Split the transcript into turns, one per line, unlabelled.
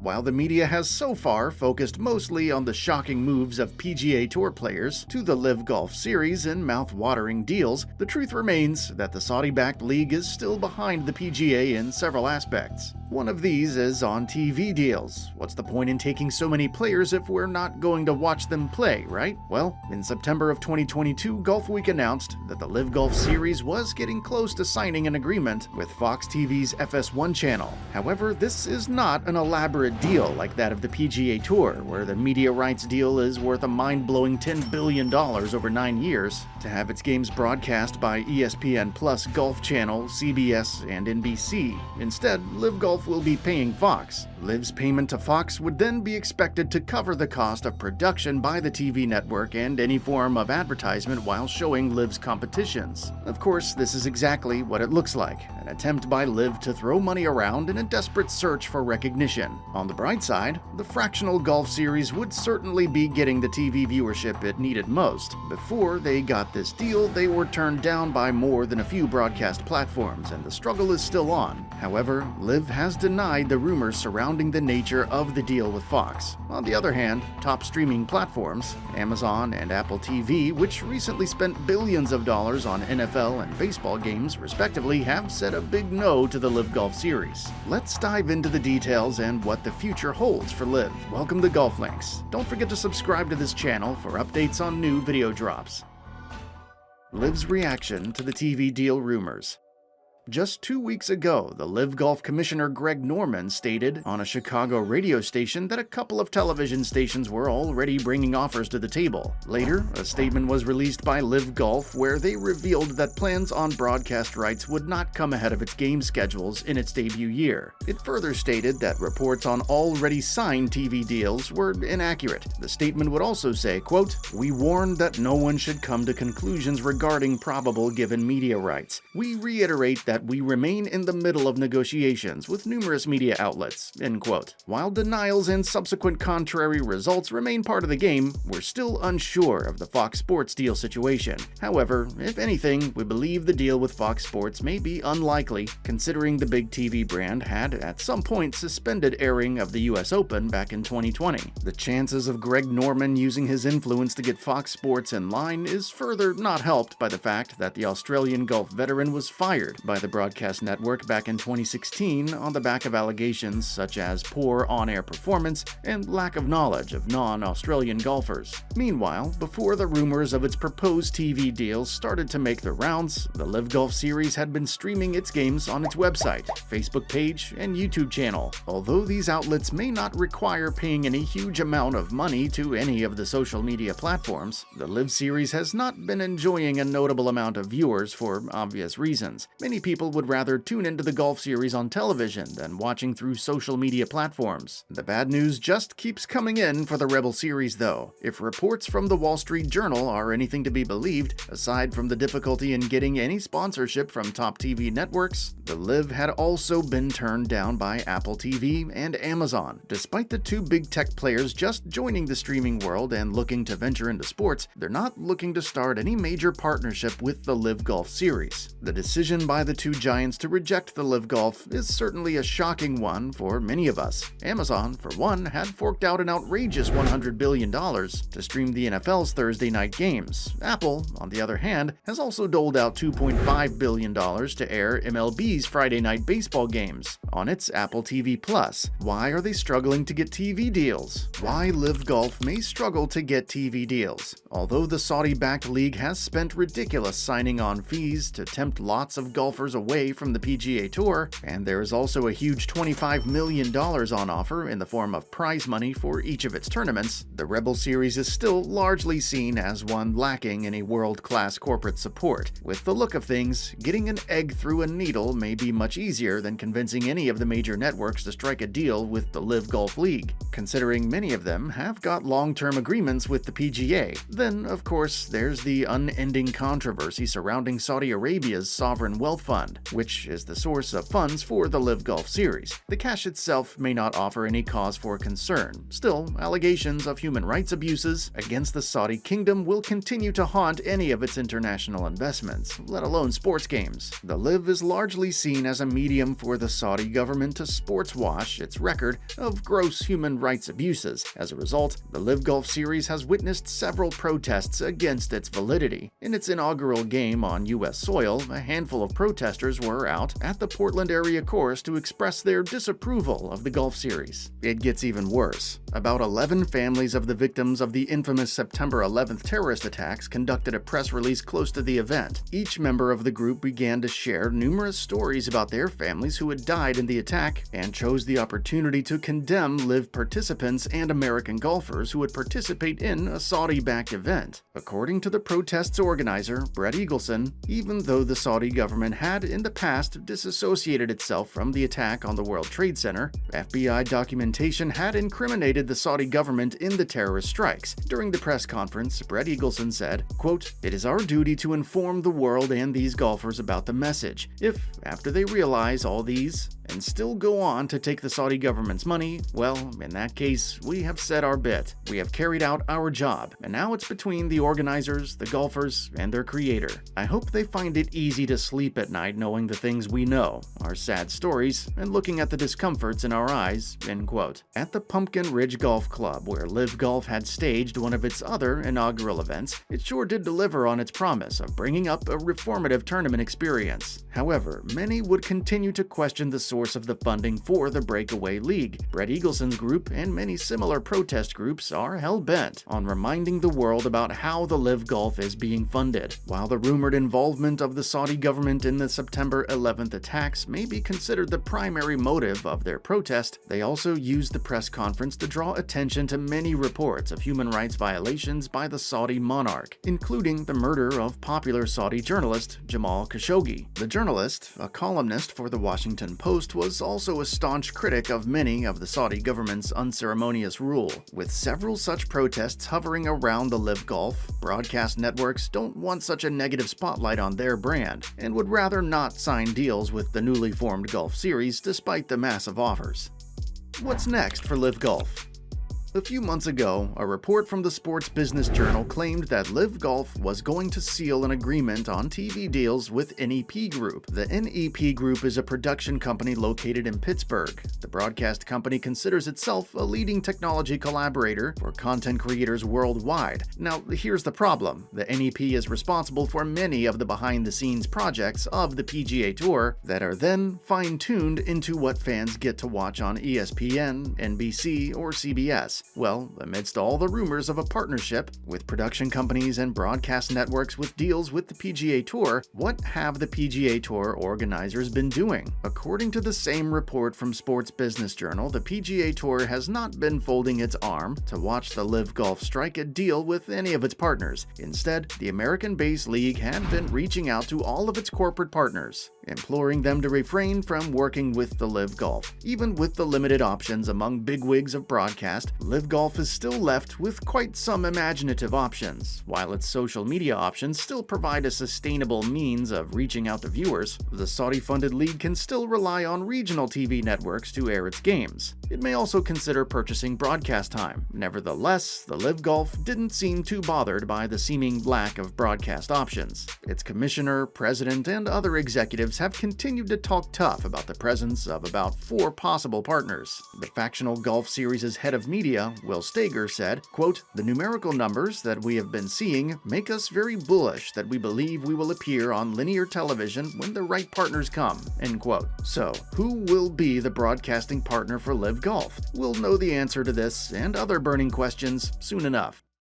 While the media has so far focused mostly on the shocking moves of PGA Tour players to the LIV Golf Series and mouth-watering deals, the truth remains that the Saudi-backed league is still behind the PGA in several aspects. One of these is on TV deals. What's the point in taking so many players if we're not going to watch them play, right? Well, in September of 2022, Golf Week announced that the LIV Golf Series was getting close to signing an agreement with Fox TV's FS1 channel. However, this is not an elaborate deal like that of the PGA Tour, where the media rights deal is worth a mind-blowing $10 billion over 9 years to have its games broadcast by ESPN Plus Golf Channel, CBS, and NBC. Instead, LIV Golf will be paying Fox. LIV's payment to Fox would then be expected to cover the cost of production by the TV network and any form of advertisement while showing LIV's competitions. Of course, this is exactly what it looks like, an attempt by LIV to throw money around in a desperate search for recognition. On the bright side, the fractional golf series would certainly be getting the TV viewership it needed most. Before they got this deal, they were turned down by more than a few broadcast platforms, and the struggle is still on. However, LIV has denied the rumors surrounding the nature of the deal with Fox. On the other hand, top streaming platforms, Amazon and Apple TV, which recently spent billions of dollars on NFL and baseball games respectively, have said a big no to the LIV Golf Series. Let's dive into the details and what the future holds for LIV. Welcome to Golf Links. Don't forget to subscribe to this channel for updates on new video drops. LIV's reaction to the TV deal rumors. Just 2 weeks ago, the LIV Golf Commissioner Greg Norman stated on a Chicago radio station that a couple of television stations were already bringing offers to the table. Later, a statement was released by LIV Golf where they revealed that plans on broadcast rights would not come ahead of its game schedules in its debut year. It further stated that reports on already signed TV deals were inaccurate. The statement would also say, quote, "We warned that no one should come to conclusions regarding probable given media rights. We reiterate that we remain in the middle of negotiations with numerous media outlets," end quote. While denials and subsequent contrary results remain part of the game, we're still unsure of the Fox Sports deal situation. However, if anything, we believe the deal with Fox Sports may be unlikely, considering the big TV brand had at some point suspended airing of the US Open back in 2020. The chances of Greg Norman using his influence to get Fox Sports in line is further not helped by the fact that the Australian golf veteran was fired by the broadcast network back in 2016 on the back of allegations such as poor on-air performance and lack of knowledge of non-Australian golfers. Meanwhile, before the rumors of its proposed TV deals started to make the rounds, the LIV Golf Series had been streaming its games on its website, Facebook page, and YouTube channel. Although these outlets may not require paying any huge amount of money to any of the social media platforms, the LIV Series has not been enjoying a notable amount of viewers for obvious reasons. Many people would rather tune into the golf series on television than watching through social media platforms. The bad news just keeps coming in for the Rebel Series though. If reports from the Wall Street Journal are anything to be believed, aside from the difficulty in getting any sponsorship from top TV networks, the LIV had also been turned down by Apple TV and Amazon. Despite the two big tech players just joining the streaming world and looking to venture into sports, they're not looking to start any major partnership with the LIV Golf Series. The decision by the two giants to reject the LIV Golf is certainly a shocking one for many of us. Amazon, for one, had forked out an outrageous $100 billion to stream the NFL's Thursday night games. Apple, on the other hand, has also doled out $2.5 billion to air MLB's Friday night baseball games on its Apple TV+. Why are they struggling to get TV deals? Why LIV Golf may struggle to get TV deals? Although the Saudi-backed league has spent ridiculous signing on fees to tempt lots of golfers away from the PGA Tour, and there is also a huge $25 million on offer in the form of prize money for each of its tournaments, the Rebel Series is still largely seen as one lacking any world-class corporate support. With the look of things, getting an egg through a needle may be much easier than convincing any of the major networks to strike a deal with the LIV Golf League, considering many of them have got long-term agreements with the PGA. Then, of course, there's the unending controversy surrounding Saudi Arabia's sovereign wealth fund. Fund, which is the source of funds for the LIV Golf Series. The cash itself may not offer any cause for concern. Still, allegations of human rights abuses against the Saudi kingdom will continue to haunt any of its international investments, let alone sports games. The LIV is largely seen as a medium for the Saudi government to sports wash its record of gross human rights abuses. As a result, the LIV Golf Series has witnessed several protests against its validity. In its inaugural game on U.S. soil, a handful of protesters were out at the Portland area course to express their disapproval of the golf series. It gets even worse. About 11 families of the victims of the infamous September 11th terrorist attacks conducted a press release close to the event. Each member of the group began to share numerous stories about their families who had died in the attack and chose the opportunity to condemn LIV participants and American golfers who would participate in a Saudi-backed event. According to the protest's organizer, Brett Eagleson, even though the Saudi government had in the past disassociated itself from the attack on the World Trade Center, FBI documentation had incriminated the Saudi government in the terrorist strikes. During the press conference, Brett Eagleson said, quote, "It is our duty to inform the world and these golfers about the message. If, after they realize all these, and still go on to take the Saudi government's money, well, in that case, we have said our bit. We have carried out our job, and now it's between the organizers, the golfers, and their creator. I hope they find it easy to sleep at night knowing the things we know, our sad stories, and looking at the discomforts in our eyes," end quote. At the Pumpkin Ridge Golf Club, where LIV Golf had staged one of its other inaugural events, it sure did deliver on its promise of bringing up a reformative tournament experience. However, many would continue to question the source of the funding for the breakaway league. Brett Eagleson's group and many similar protest groups are hell-bent on reminding the world about how the LIV Golf is being funded. While the rumored involvement of the Saudi government in the September 11th attacks may be considered the primary motive of their protest, they also used the press conference to draw attention to many reports of human rights violations by the Saudi monarch, including the murder of popular Saudi journalist Jamal Khashoggi. The journalist, a columnist for the Washington Post, was also a staunch critic of many of the Saudi government's unceremonious rule. With several such protests hovering around the LIV Golf, broadcast networks don't want such a negative spotlight on their brand and would rather not sign deals with the newly formed golf series despite the massive offers. What's next for LIV Golf? A few months ago, a report from the Sports Business Journal claimed that LIV Golf was going to seal an agreement on TV deals with NEP Group. The NEP Group is a production company located in Pittsburgh. The broadcast company considers itself a leading technology collaborator for content creators worldwide. Now, here's the problem. The NEP is responsible for many of the behind-the-scenes projects of the PGA Tour that are then fine-tuned into what fans get to watch on ESPN, NBC, or CBS. Well, amidst all the rumors of a partnership with production companies and broadcast networks with deals with the PGA Tour, what have the PGA Tour organizers been doing? According to the same report from Sports Business Journal, the PGA Tour has not been folding its arm to watch the LIV Golf strike a deal with any of its partners. Instead, the American-based league had been reaching out to all of its corporate partners, imploring them to refrain from working with the LIV Golf. Even with the limited options among bigwigs of broadcast, LIV Golf is still left with quite some imaginative options. While its social media options still provide a sustainable means of reaching out to viewers, the Saudi-funded league can still rely on regional TV networks to air its games. It may also consider purchasing broadcast time. Nevertheless, the LIV Golf didn't seem too bothered by the seeming lack of broadcast options. Its commissioner, president, and other executives have continued to talk tough about the presence of about 4 possible partners. The factional golf series' head of media, Will Stager, said, quote, "The numerical numbers that we have been seeing make us very bullish that we believe we will appear on linear television when the right partners come," end quote. So, who will be the broadcasting partner for LIV Golf? We'll know the answer to this and other burning questions soon enough.